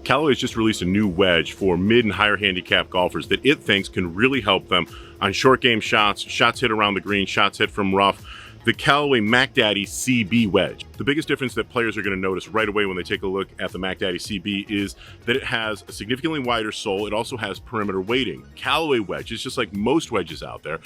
Callaway has just released a new wedge for mid and higher handicap golfers that it thinks can really help them on short game shots, shots hit around the green, shots hit from rough. The Callaway Mack Daddy CB wedge. The biggest difference that players are going to notice right away when they take a look at the Mack Daddy CB is that it has a significantly wider sole. It also has perimeter weighting. Callaway wedges, just like most wedges out there,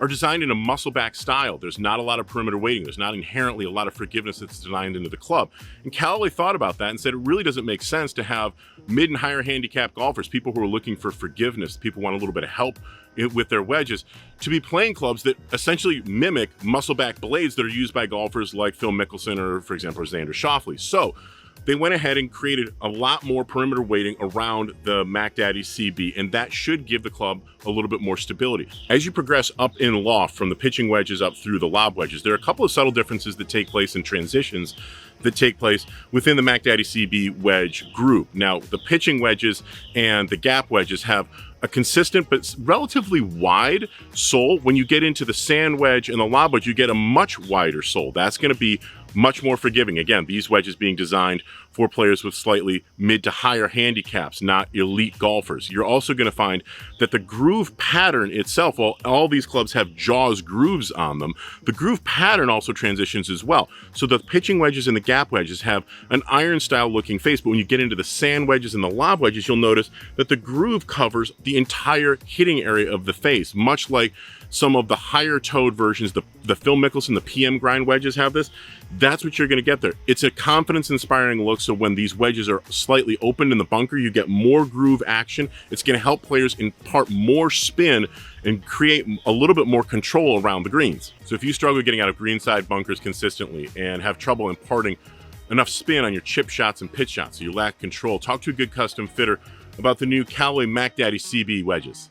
are designed in a muscle back style. There's not a lot of perimeter weighting. There's not inherently a lot of forgiveness that's designed into the club. And Callaway thought about that and said it really doesn't make sense to have mid and higher handicap golfers, people who are looking for forgiveness, people who want a little bit of help with their wedges, to be playing clubs that essentially mimic muscle back blades that are used by golfers like Phil Mickelson or, for example, Xander Schauffele. So they went ahead and created a lot more perimeter weighting around the Mack Daddy CB, and that should give the club a little bit more stability. As you progress up in loft from the pitching wedges up through the lob wedges, there are a couple of subtle differences that take place in transitions that take place within the Mack Daddy CB wedge group. Now, the pitching wedges and the gap wedges have a consistent but relatively wide sole. When you get into the sand wedge and the lob wedge, you get a much wider sole. That's going to be much more forgiving. Again, these wedges being designed for players with slightly mid to higher handicaps, not elite golfers. You're also going to find that the groove pattern itself, while all these clubs have jaws grooves on them, the groove pattern also transitions as well. So the pitching wedges and the gap wedges have an iron style looking face, but when you get into the sand wedges and the lob wedges, you'll notice that the groove covers the entire hitting area of the face, much like some of the higher toed versions, the Phil Mickelson, the PM grind wedges have this. That's what you're going to get there. It's a confidence inspiring look. So when these wedges are slightly opened in the bunker, you get more groove action. It's going to help players impart more spin and create a little bit more control around the greens. So if you struggle getting out of greenside bunkers consistently and have trouble imparting enough spin on your chip shots and pitch shots, so you lack control, talk to a good custom fitter about the new Callaway Mack Daddy CB wedges.